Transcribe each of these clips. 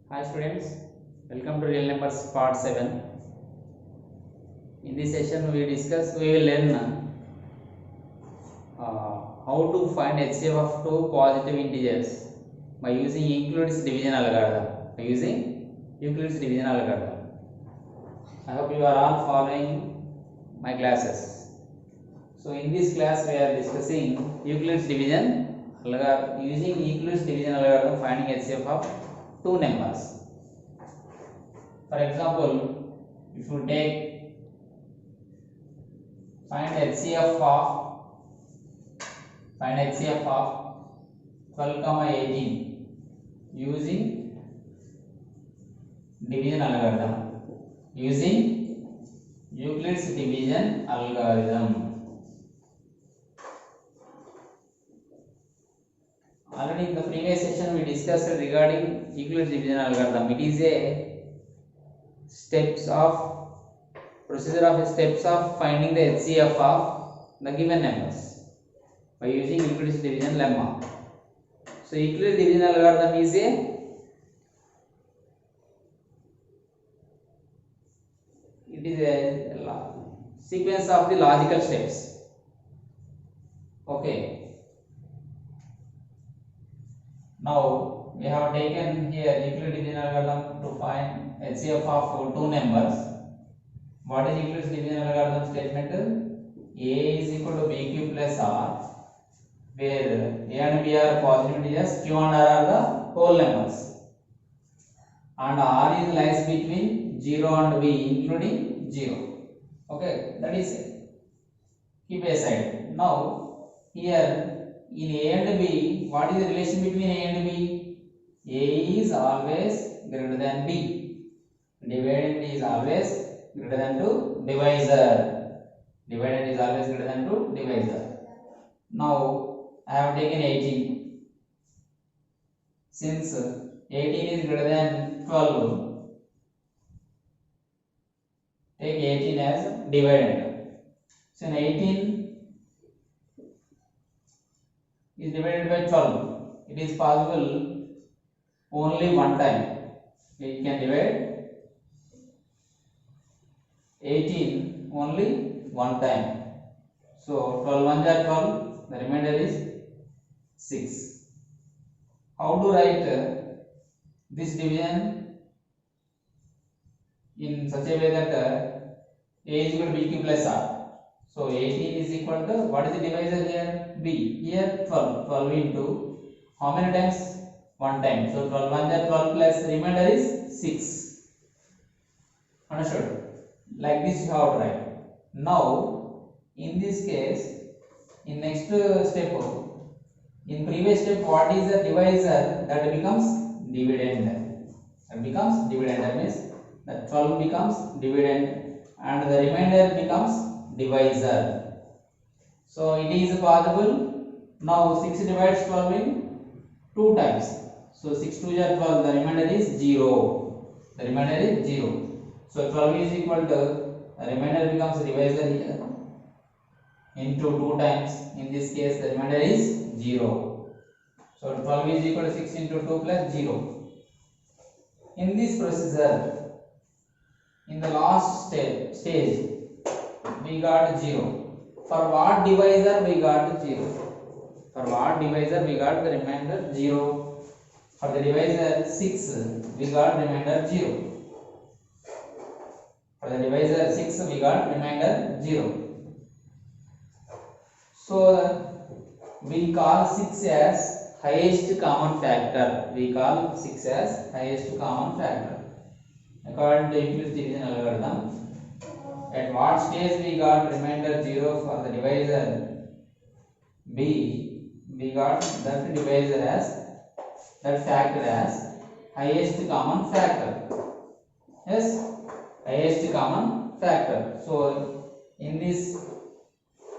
Hi students, welcome to Real Numbers Part 7. In this session we will learn how to find HCF of two positive integers by using Euclid's division algorithm. I hope you are all following my classes. So in this class we are discussing Euclid's division algorithm, using Euclid's division algorithm finding HCF of two numbers. For example, if you take find HCF of 12, 18 using division algorithm, using Euclid's division algorithm. Already in the previous session we discussed regarding Euclid's division algorithm. It is a procedure of steps of finding the HCF of the given numbers by using Euclid's division lemma. So Euclid's division algorithm is a sequence of the logical steps. Okay. Now we have taken here Euclid's division algorithm to find HCF of two numbers. What is Euclid's division algorithm statement? A is equal to B cube plus R, where A and B are positive integers, Q and R are the whole numbers, and R is lies between 0 and B, including 0. Okay, that is keep aside. Now here in A and B, what is the relation between A and B? A is always greater than B. Dividend is always greater than to divisor. Dividend is always greater than to divisor. Now I have taken 18. Since 18 is greater than 12, take 18 as dividend. Since 18 is divided by 12, it is possible only one time. We can divide 18 only one time. So 12 ones are 12, the remainder is 6. How to write this division in such a way that A is equal to B cube plus R. So 18 is equal to, what is the divisor here? B. Here 12. 12 into how many times? One time. So 12 ones are 12 plus remainder is 6. Understood? Like this you have to write. Now in this case, in next step, in previous step, what is the divisor? That becomes dividend. That becomes dividend. That means the 12 becomes dividend and the remainder becomes divisor. So it is possible. Now 6 divides 12 in 2 times. So 6 2 is 12. The remainder is 0. The remainder is 0. So 12 is equal to, the remainder becomes divisor here into 2 times. In this case the remainder is 0. So 12 is equal to 6 into 2 plus 0. In this procedure, in the last stage we got 0. For what divisor we got 0? For what divisor we got the remainder 0. For the divisor 6 we got remainder 0. For the divisor 6 we got remainder 0. So we call 6 as highest common factor. We call 6 as highest common factor. According to Euclid's division algorithm, at what stage we got remainder 0 for the divisor B, we got that divisor as, that factor as highest common factor. Yes, highest common factor. So in this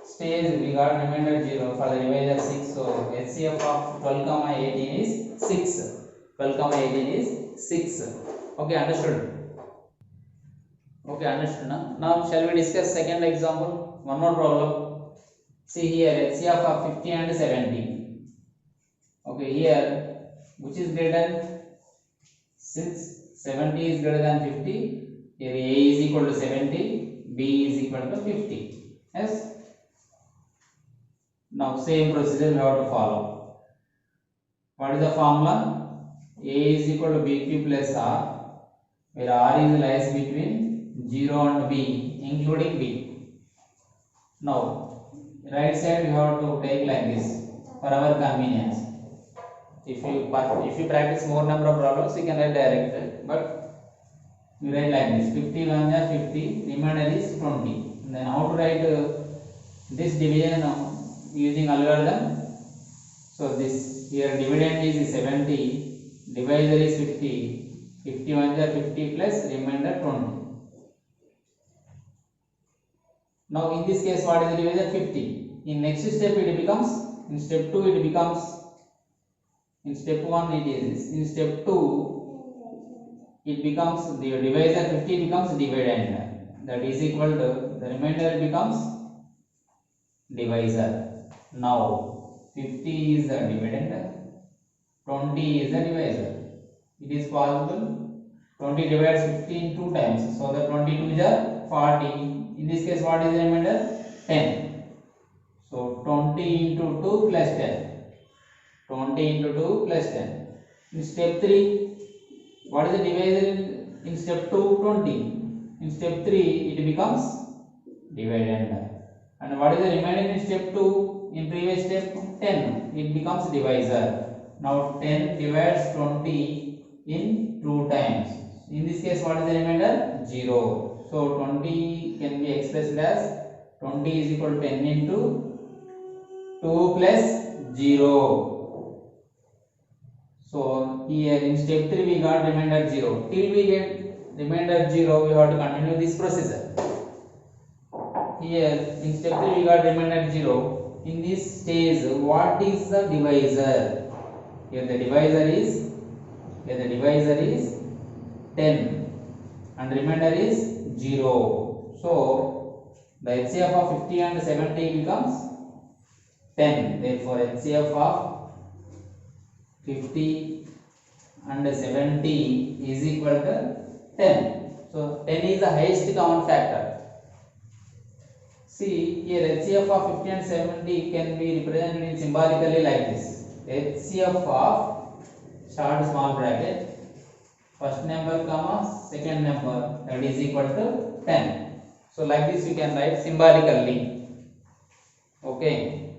stage we got remainder 0 for the divisor 6. So HCF of 12, 18 is 6. 12, 18 is 6. Okay, understood? Okay, understood now. Now shall we discuss second example? One more problem. See here HCF of 50 and 70. Okay, here which is greater? Since 70 is greater than 50, here A is equal to 70, B is equal to 50. Yes. Now same procedure we have to follow. What is the formula? A is equal to BQ plus R, where R is lies between 0 and B, including B. Now right side we have to take like this for our convenience. If you practice more number of problems, you can write direct, but you write like this: 50 1 is 50, remainder is 20. And then how to write this division using algorithm? So this here dividend is 70, divisor is 50, 50 1 is 50 plus remainder 20. Now in this case, what is the divisor? 50. In next step it becomes, in step 2 it becomes, in step 1 it is, in step 2 it becomes, the divisor 50 becomes dividend, that is equal to, the remainder becomes divisor. Now 50 is the dividend, 20 is the divisor. It is possible 20 divides 50 in 2 times, so the 22 is 40. In this case, what is the remainder? 10. So 20 into 2 plus 10. 20 into 2 plus 10. In step 3, what is the divisor in step 2? 20. In step 3, it becomes dividend. And what is the remainder in step 2? In previous step, 10. It becomes divisor. Now 10 divides 20 in 2 times. In this case, what is the remainder? 0. So 20 can be expressed as 20 is equal to 10 into 2 plus 0. So here in step 3 we got remainder 0. Till we get remainder 0, we have to continue this procedure. Here in step 3 we got remainder 0. In this stage, what is the divisor? Here the divisor is 10 and remainder is 0. So the HCF of 50 and 70 becomes 10. Therefore HCF of 50 and 70 is equal to 10. So 10 is the highest common factor. See here, HCF of 50 and 70 can be represented in symbolically like this: HCF of short small bracket first number comma second number, that is equal to 10. So like this you can write symbolically. Okay.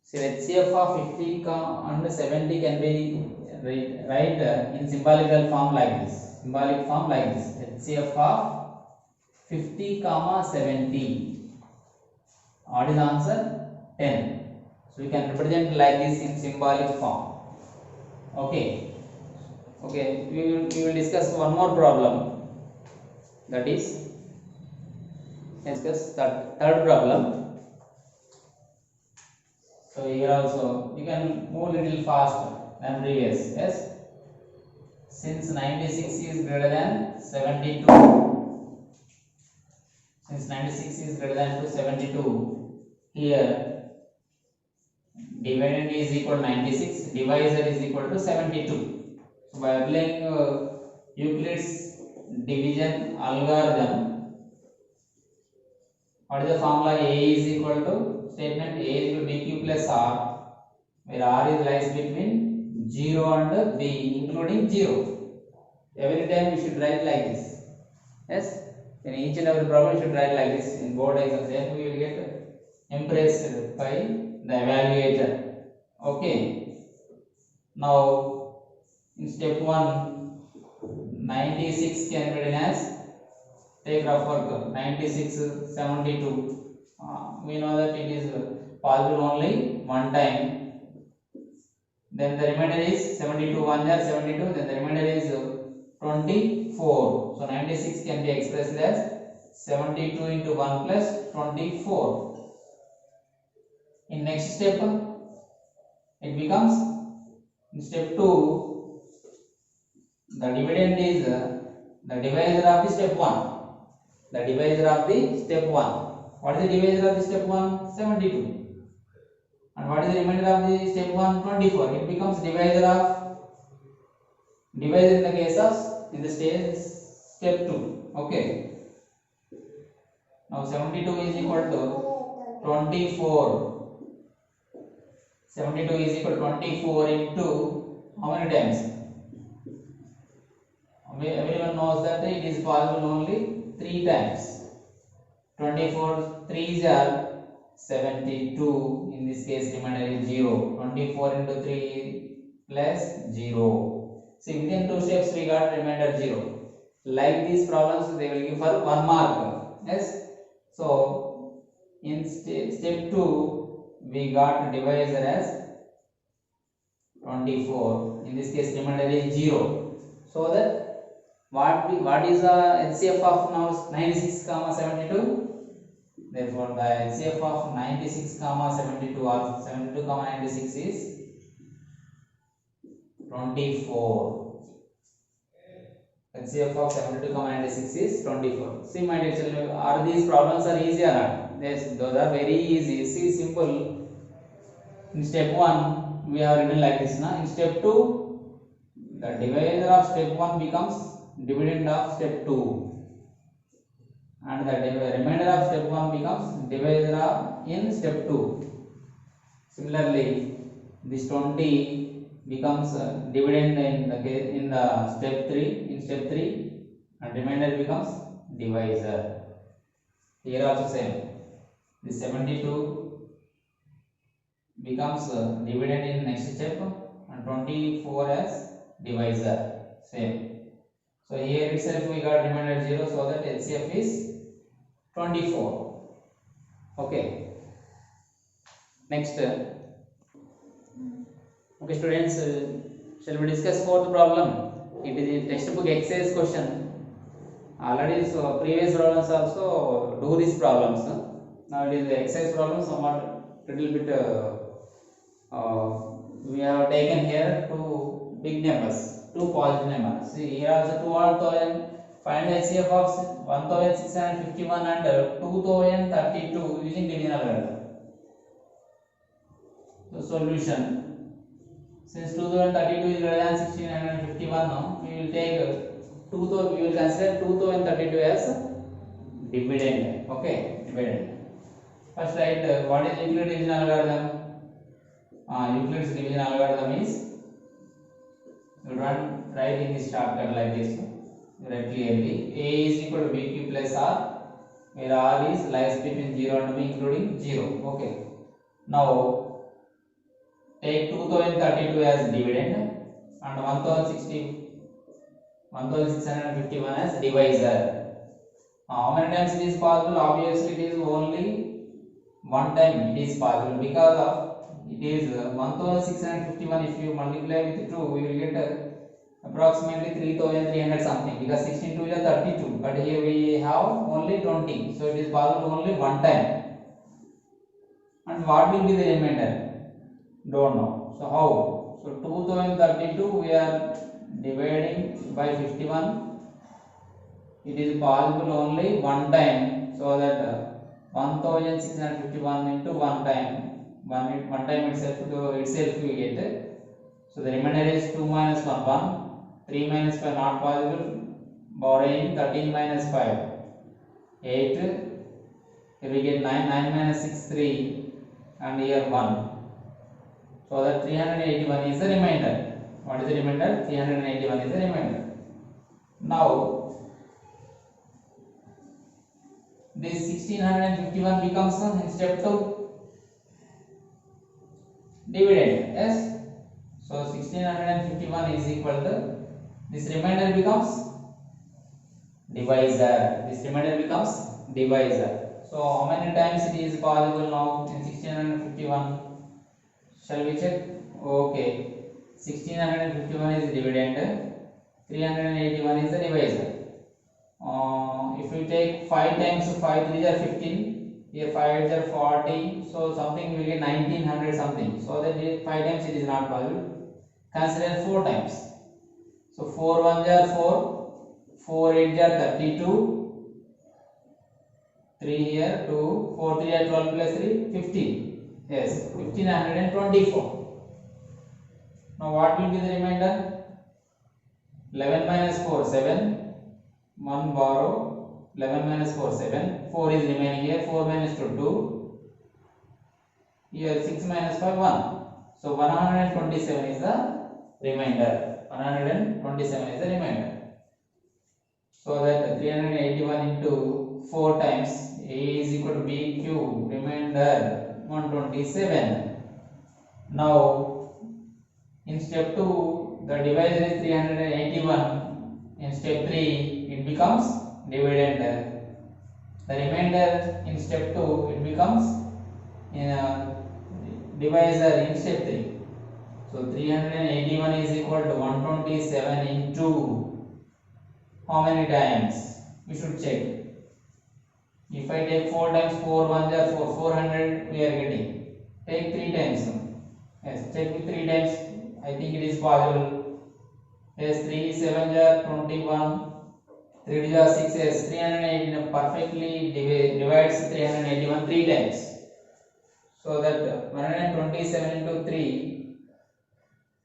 So HCF of 50 and 70 can be write in symbolical form like this. Symbolic form like this: HCF of 50 comma 70. What is the answer? 10. So we can represent like this in symbolic form. Okay. Okay, we will discuss one more problem, that is, discuss third problem. So here also you can move little faster than previous. Yes, since 96 is greater than 72, since 96 is greater than 72, here dividend is equal to 96, divisor is equal to 72. So by applying Euclid's division algorithm, what is the formula? A is equal to, statement A is equal to BQ plus R, where R is lies between 0 and B, including 0. Every time we should write like this. Yes, in each and every problem we should write like this in board exams. Then we will get impressed by the evaluator. Okay. Now in step 1, 96 can be written as, take rough work, 96 72. We know that it is possible only one time. Then the remainder is 72 1 is 72. Then the remainder is 24. So 96 can be expressed as 72 into 1 plus 24. In next step, it becomes, in step 2, the dividend is the divisor of the step 1. The divisor of the step 1. What is the divisor of the step 1? 72. And what is the remainder of the step 1? 24. It becomes divisor of Divide in the case of in the stage step 2. Okay. Now 72 is equal to 24. 72 is equal to 24 into how many times? Everyone knows that it is possible only 3 times. 24 3s are 72. In this case, remainder is 0. 24 into 3 plus 0. See, within 2 steps we got remainder 0. Like these problems, they will give for 1 mark. Yes. So in step 2, we got divisor as 24. In this case, remainder is 0. So that what is the HCF of now 96 comma 72? Therefore, the HCF of 96 comma 72 or 72 comma 96 is 24. HCF of 72 comma 96 is 24. See, my dear children, are these problems are easy or not? Yes, those are very easy. See, simple. In step 1, we have written like this. Now, in step 2, the divisor of step 1 becomes dividend of step 2. And the remainder of step 1 becomes divisor of in step 2. Similarly, this 20 becomes dividend in the step 3 and remainder becomes divisor. Here also same. This 72 becomes dividend in next step and 24 as divisor. Same. So here itself we got remainder 0, so that HCF is 24. Okay. Next. Okay, students, shall we discuss fourth problem? It is a textbook exercise question. Already, so previous problems also do these problems. Now it is the exercise problem, somewhat little bit. We have taken here two big numbers, two positive numbers. See, here also 2,000. Find the HCF of 1,651 and 2,032 using division algorithm. So solution. Since 2032 is greater than 1651, now we will take 2000. We will consider 2032 as dividend. Okay, dividend. First, write what is Euclid's division algorithm? Euclid's division algorithm is, you write in this shortcut like this. You write clearly. A is equal to BQ plus R, where R is lies between 0 and B, including 0. Okay. Now take 2032 as dividend and 1,651 as divisor. How many times it is possible? Obviously, it is only one time it is possible, because of it is 1,651. If you multiply with 2, we will get approximately 3,300 something, because 16 2 is 32, but here we have only 20, so it is possible only one time. And what will be the remainder? Don't know. So how? So 2032 we are dividing by 51. It is possible only one time, so that 1,651 into one time itself we get. So the remainder is 2 minus 1 1, 3 minus 5 not possible, borrowing 13 minus 5 8. Here we get 9 minus 6 3, and here 1. So that 381 is the remainder. What is the remainder? 381 is the remainder. Now this 1651 becomes in step 2 dividend. Yes. So 1651 is equal to this remainder becomes divisor. This remainder becomes divisor. So how many times it is possible now in 1651? Shall we check? Okay. 1651 is dividend, 381 is the divisor. If we take 5 times 5 3 are 15, here 5 are 40, so something will get 1900 something. So that 5 times it is not possible. Consider 4 times. So 4 1s are 4, 4 8s are 32, 3 here 2, 4 3 are 12 plus 3 15. Yes, 1524. Now what will be the remainder? 11 minus 4 7, 1 borrow, 11 minus 4 7, 4 is remaining here, 4 minus 2 2, here 6 minus 5 1. So 127 is the remainder. 127 is the remainder. So that 381 into 4 times A is equal to B cube, remainder 127. Now in step 2 the divisor is 381, in step 3 it becomes dividend. The remainder in step 2 it becomes divisor in step 3. So 381 is equal to 127 into how many times? We should check. If I take 4 times 4 1s are 4, 400 we are getting. Take 3 times. Yes, check with 3 times. I think it is possible. Yes, 3 7s are 21. 3 are 6. Yes, 318 perfectly divides 381 3 times. So that 127 into 3,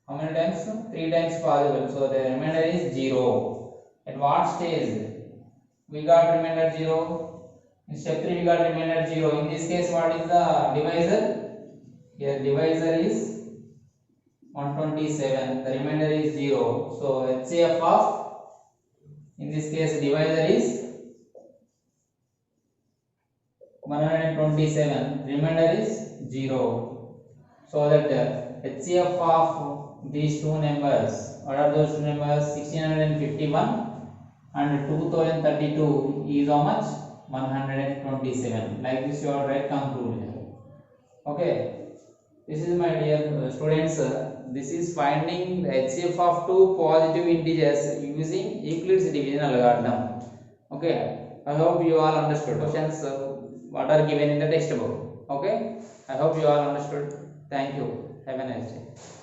how many times? 3 times possible. So the remainder is 0. At what stage we got remainder 0? In step 3 we got remainder 0. In this case, what is the divisor? Here divisor is 127. The remainder is 0. So HCF of, in this case, divisor is 127. Remainder is 0. So that HCF of these two numbers, what are those two numbers? 1651 and 2032 is how much? 127. Like this you are right conclusion. Okay, this is my dear students, this is finding the HCF of two positive integers using Euclid's division algorithm. Okay, I hope you all understood questions what are given in the textbook. Okay, I hope you all understood. Thank you. Have a nice day.